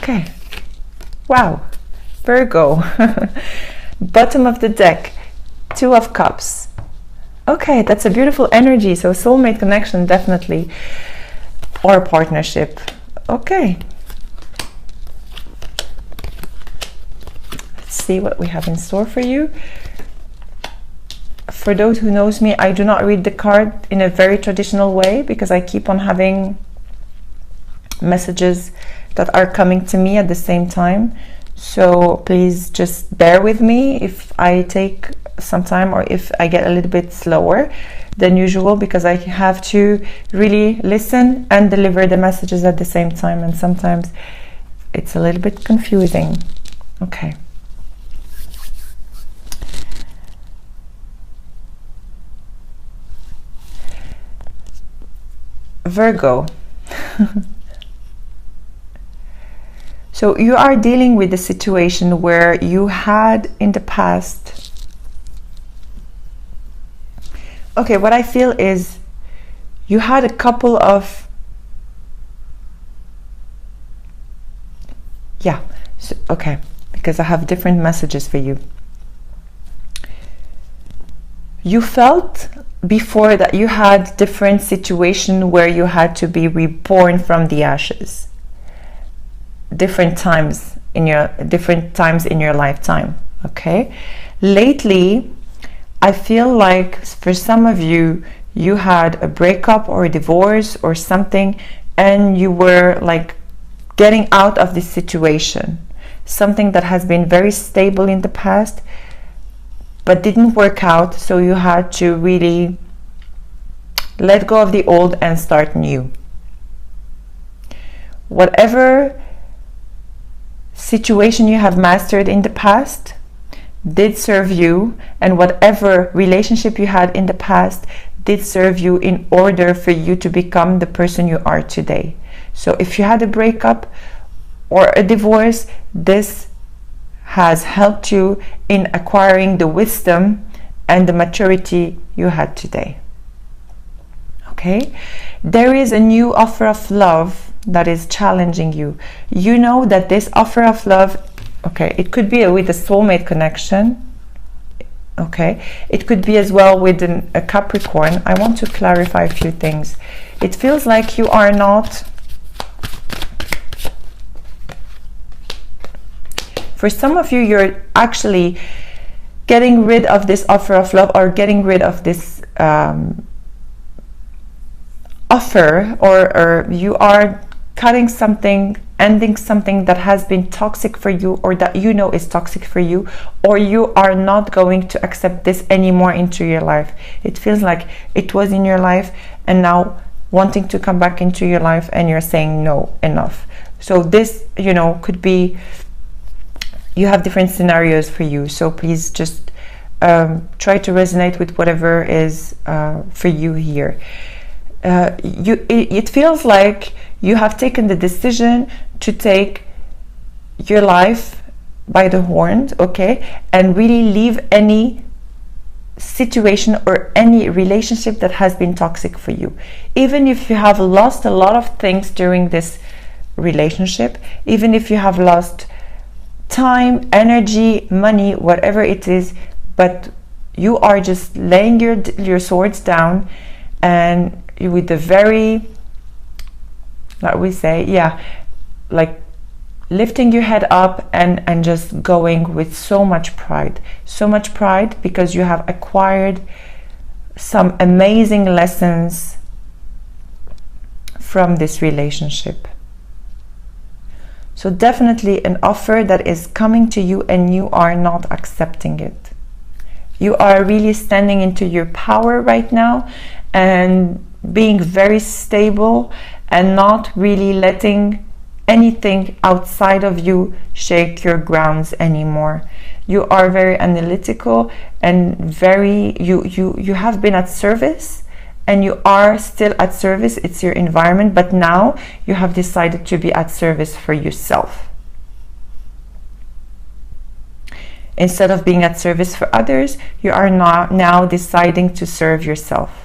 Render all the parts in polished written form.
Okay. Wow. Virgo. Bottom of the deck. 2 of Cups. Okay, that's a beautiful energy. So soulmate connection, definitely. Or partnership. Okay. Let's see what we have in store for you. For those who knows me, I do not read the card in a very traditional way because I keep on having messages that are coming to me at the same time. So please just bear with me if I take some time or if I get a little bit slower than usual, because I have to really listen and deliver the messages at the same time, and sometimes it's a little bit confusing. Okay. Virgo. So you are dealing with a situation where you had in the past. Okay, what I feel is you had a couple of, okay, because I have different messages for you. You felt before that you had different situation where you had to be reborn from the ashes. Different times in your lifetime. Okay. Lately, I feel like for some of you, you had a breakup or a divorce or something, and you were like getting out of this situation. Something that has been very stable in the past, but didn't work out. So you had to really let go of the old and start new. Whatever situation you have mastered in the past did serve you, and whatever relationship you had in the past did serve you in order for you to become the person you are today. So if you had a breakup or a divorce, this has helped you in acquiring the wisdom and the maturity you had today. Okay, there is a new offer of love that is challenging you. You know that this offer of love, okay, it could be with a soulmate connection. Okay, it could be as well with a Capricorn. I want to clarify a few things. It feels like you are not, for some of you, you're actually getting rid of this offer of love, or getting rid of this offer, or you are cutting something, ending something that has been toxic for you, or that you know is toxic for you, or you are not going to accept this anymore into your life. It feels like it was in your life and now wanting to come back into your life, and you're saying no, enough. So this, you know, could be, you have different scenarios for you. So please just try to resonate with whatever is for you here. It feels like you have taken the decision to take your life by the horns, okay, and really leave any situation or any relationship that has been toxic for you. Even if you have lost a lot of things during this relationship, even if you have lost time, energy, money, whatever it is, but you are just laying your swords down, and with the very, like we say, like lifting your head up and just going with so much pride, because you have acquired some amazing lessons from this relationship. So definitely an offer that is coming to you, and you are not accepting it. You are really standing into your power right now and being very stable, and not really letting anything outside of you shake your grounds anymore. You are very analytical and very, you have been at service, and you are still at service. It's your environment, but now you have decided to be at service for yourself. Instead of being at service for others, you are now deciding to serve yourself.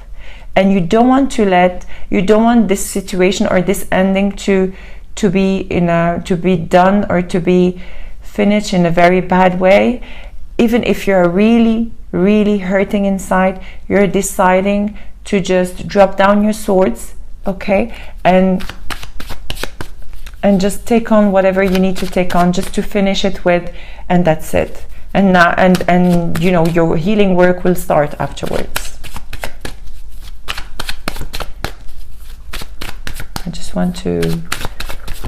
And you don't want this situation or this ending to to be done or to be finished in a very bad way. Even if you're really, really hurting inside, you're deciding to just drop down your swords, okay, and just take on whatever you need to take on, just to finish it with, and that's it. And now, and you know, your healing work will start afterwards. I just want to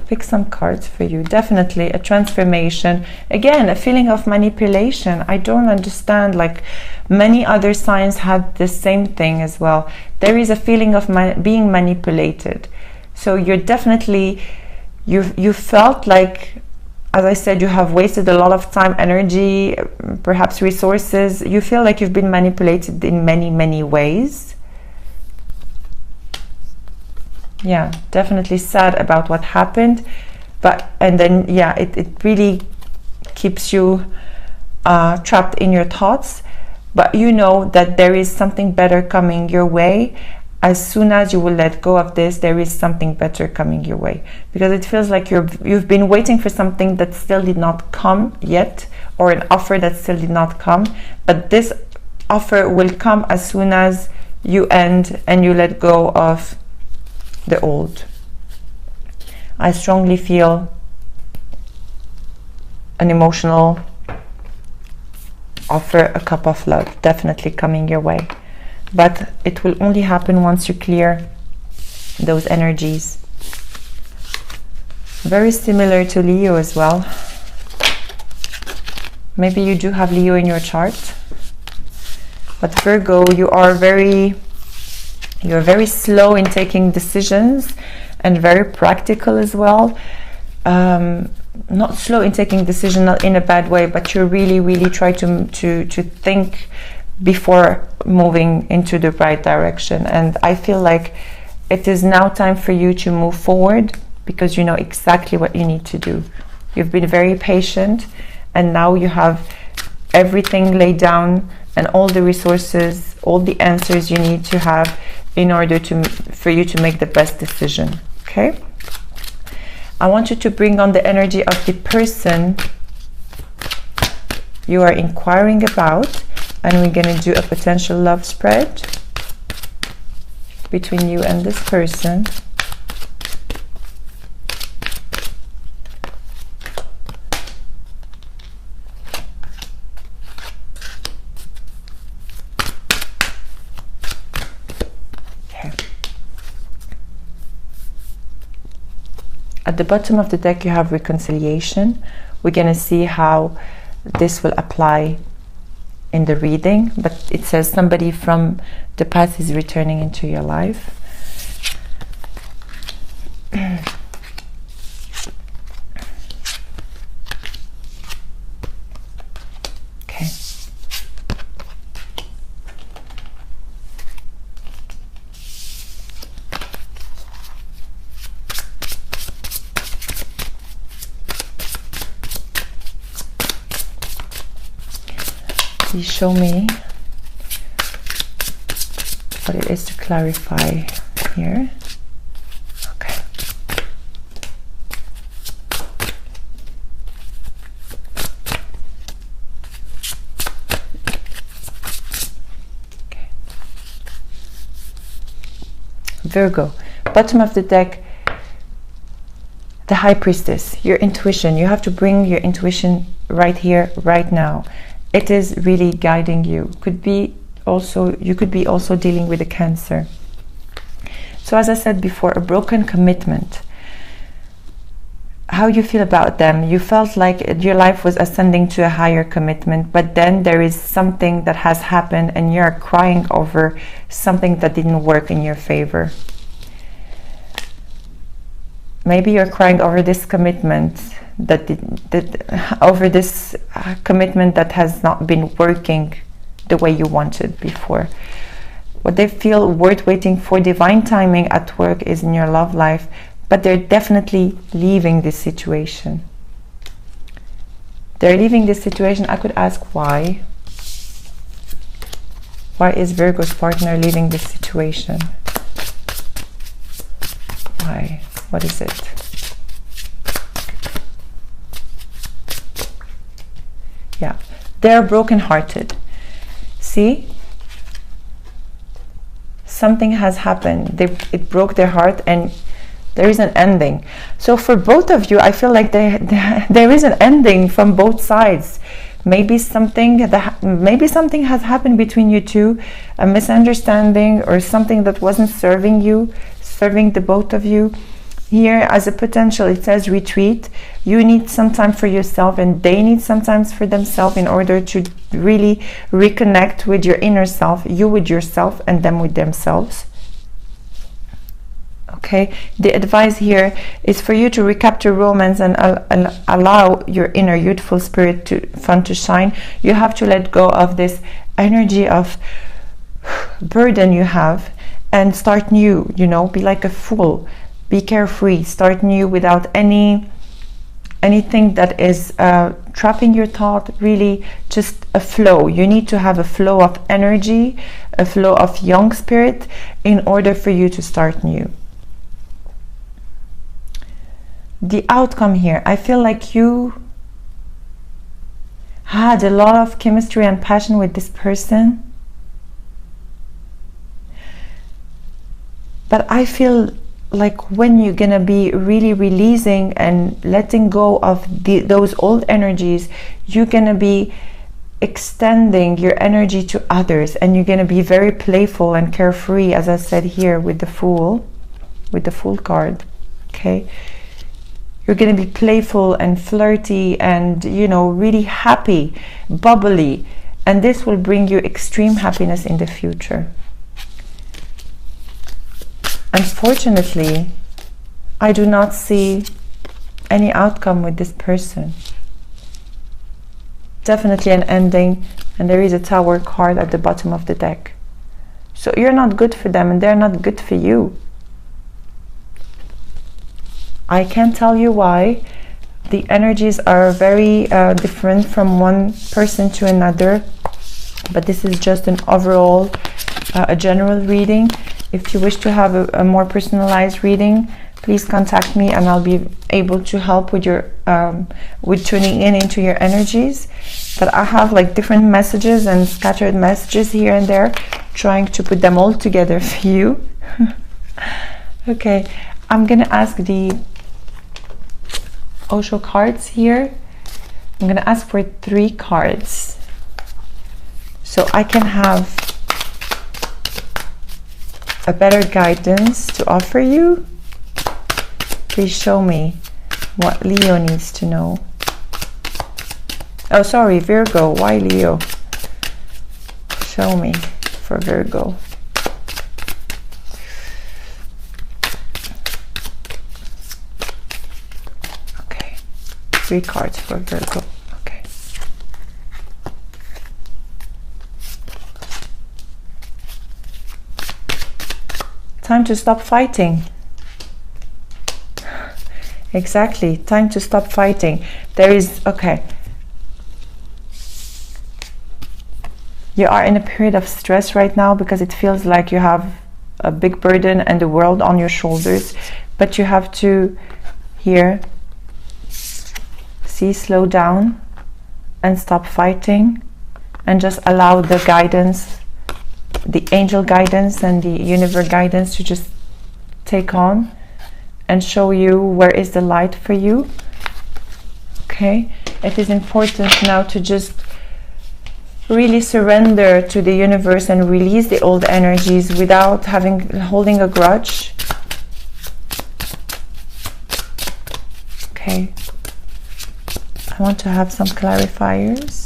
pick some cards for you. Definitely a transformation. Again, a feeling of manipulation. I don't understand, like many other signs had the same thing as well. There is a feeling of being manipulated. So you're definitely, you felt like, as I said, you have wasted a lot of time, energy, perhaps resources. You feel like you've been manipulated in many, many ways. Yeah, definitely sad about what happened. And then, yeah, it really keeps you trapped in your thoughts. But you know that there is something better coming your way. As soon as you will let go of this, there is something better coming your way, because it feels like you've been waiting for something that still did not come yet, or an offer that still did not come. But this offer will come as soon as you end and you let go of the old. I strongly feel an emotional offer, a cup of love, definitely coming your way. But it will only happen once you clear those energies. Very similar to Leo as well. Maybe you do have Leo in your chart. But Virgo, you're very slow in taking decisions and very practical as well. Not slow in taking decisions, not in a bad way, but you really, really try to think before moving into the right direction. And I feel like it is now time for you to move forward, because you know exactly what you need to do. You've been very patient, and now you have everything laid down and all the resources, all the answers you need to have in order for you to make the best decision. Okay, I want you to bring on the energy of the person you are inquiring about, and we're going to do a potential love spread between you and this person. Okay. At the bottom of the deck you have reconciliation. We're going to see how this will apply in the reading, but it says somebody from the past is returning into your life. Okay. Please show me what it is to clarify here. Okay. Okay. Virgo, bottom of the deck, the High Priestess, your intuition. You have to bring your intuition right here, right now. It is really guiding you. You could be also dealing with a Cancer. So as I said before, a broken commitment. How you feel about them? You felt like your life was ascending to a higher commitment, but then there is something that has happened and you're crying over something that didn't work in your favor. Maybe you're crying over this commitment commitment that has not been working the way you wanted before. What they feel worth waiting for divine timing at work is in your love life, but they're definitely leaving this situation. They're leaving this situation. I could ask why. Why is Virgo's partner leaving this situation? Why? What is it? Yeah, they're brokenhearted. See, something has happened. It broke their heart, and there is an ending. So for both of you, I feel like there is an ending from both sides. Maybe something has happened between you two, a misunderstanding or something that wasn't serving the both of you. Here, as a potential, it says retreat. You need some time for yourself, and they need some time for themselves in order to really reconnect with your inner self, you with yourself and them with themselves. Okay, the advice here is for you to recapture romance and allow your inner youthful spirit to shine. You have to let go of this energy of burden you have and start new, you know, be like a fool. Be carefree, start new without anything that is trapping your thought, really just a flow. You need to have a flow of energy, a flow of young spirit in order for you to start new. The outcome here, I feel like you had a lot of chemistry and passion with this person, but I feel like when you're gonna be really releasing and letting go of those old energies, you're gonna be extending your energy to others, and you're gonna be very playful and carefree, as I said here with the Fool card. Okay, you're gonna be playful and flirty and, you know, really happy, bubbly, and this will bring you extreme happiness in the future. Unfortunately, I do not see any outcome with this person. Definitely an ending, and there is a Tower card at the bottom of the deck. So you're not good for them, and they're not good for you. I can't tell you why. The energies are very different from one person to another, but this is just an overall, a general reading. If you wish to have a more personalized reading, please contact me, and I'll be able to help with your with tuning into your energies. But I have like different messages and scattered messages here and there, trying to put them all together for you. Okay, I'm gonna ask the Osho cards here. I'm gonna ask for 3 cards so I can have a better guidance to offer you. Please show me what Leo needs to know. Oh, sorry, Virgo. Why Leo? Show me for Virgo. Okay, 3 cards for Virgo. Okay. Time to stop fighting. Exactly, time to stop fighting. There is, okay. You are in a period of stress right now because it feels like you have a big burden and the world on your shoulders, but you have to, here, see, slow down and stop fighting and just allow the guidance, the angel guidance and the universe guidance to just take on and show you where is the light for you. Okay, it is important now to just really surrender to the universe and release the old energies without holding a grudge. Okay, I want to have some clarifiers.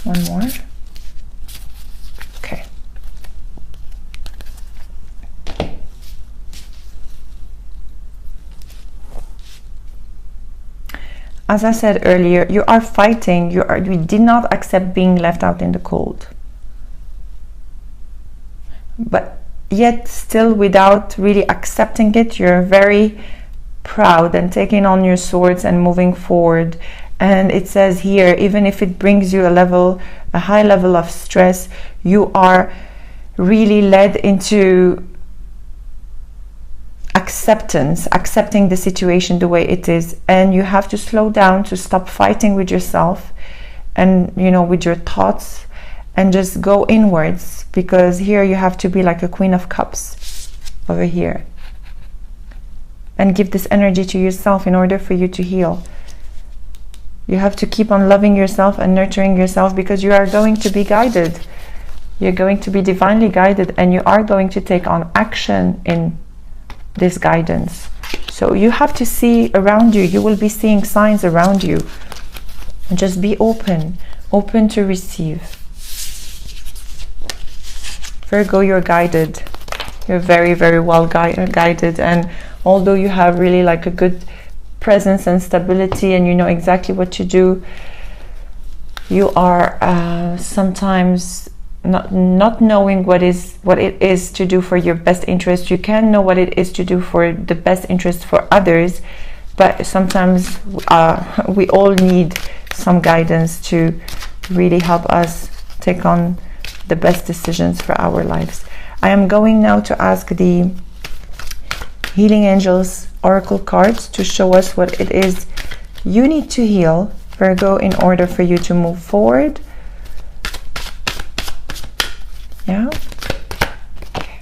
One more. Okay. As I said earlier, you are fighting. You did not accept being left out in the cold. But yet still, without really accepting it, you're very proud and taking on your swords and moving forward. And it says here, even if it brings you a high level of stress, you are really led into acceptance, accepting the situation the way it is. And you have to slow down, to stop fighting with yourself and, you know, with your thoughts, and just go inwards, because here you have to be like a Queen of Cups over here, and give this energy to yourself in order for you to heal. You have to keep on loving yourself and nurturing yourself, because you are going to be guided. You're going to be divinely guided, and you are going to take on action in this guidance. So you have to see around you. You will be seeing signs around you. And just be open to receive. Virgo, you're guided. You're very, very well guided. And although you have really like a good presence and stability, and you know exactly what to do, you are sometimes not knowing what it is to do for your best interest. You can know what it is to do for the best interest for others, but sometimes we all need some guidance to really help us take on the best decisions for our lives. I am going now to ask the Healing Angels Oracle cards to show us what it is you need to heal, Virgo, in order for you to move forward. Yeah. Okay.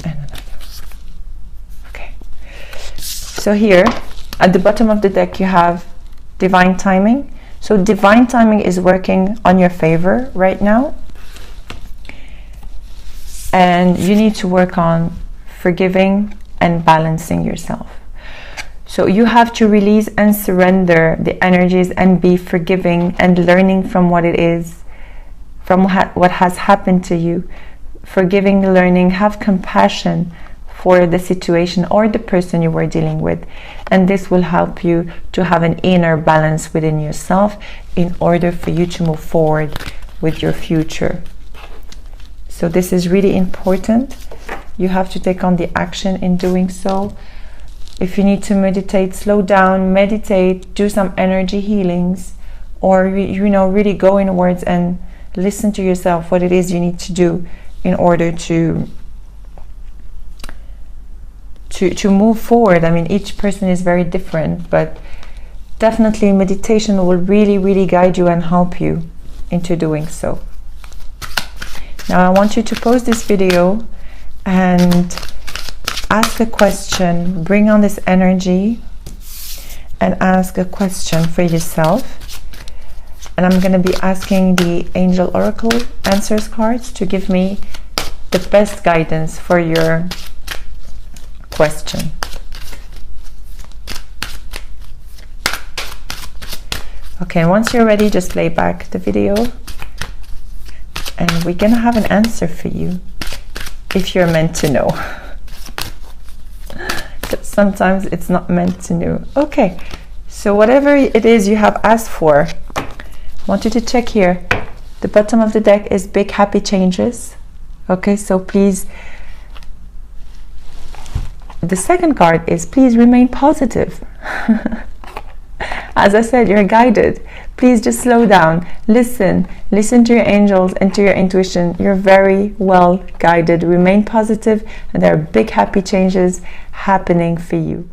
And another. Okay. So here at the bottom of the deck you have divine timing. So divine timing is working on your favor right now. And you need to work on forgiving and balancing yourself. So you have to release and surrender the energies and be forgiving and learning from what it is, from what has happened to you. Forgiving, learning, have compassion for the situation or the person you were dealing with. And this will help you to have an inner balance within yourself in order for you to move forward with your future. So this is really important. You have to take on the action in doing so. If you need to meditate, slow down, meditate, do some energy healings, or you know, really go inwards and listen to yourself what it is you need to do in order to move forward. I mean, each person is very different, but definitely meditation will really guide you and help you into doing so. Now I want you to pause this video and ask a question, bring on this energy and ask a question for yourself. And I'm going to be asking the Angel Oracle Answers cards to give me the best guidance for your question. Okay, once you're ready, just play back the video and we're going to have an answer for you if you're meant to know. Sometimes it's not meant to know. Okay, so whatever it is you have asked for, I want you to check here. The bottom of the deck is big happy changes. Okay, so please, the second card is please remain positive. As I said, you're guided. Please just slow down, listen to your angels and to your intuition. You're very well guided. Remain positive, and there are big happy changes happening for you.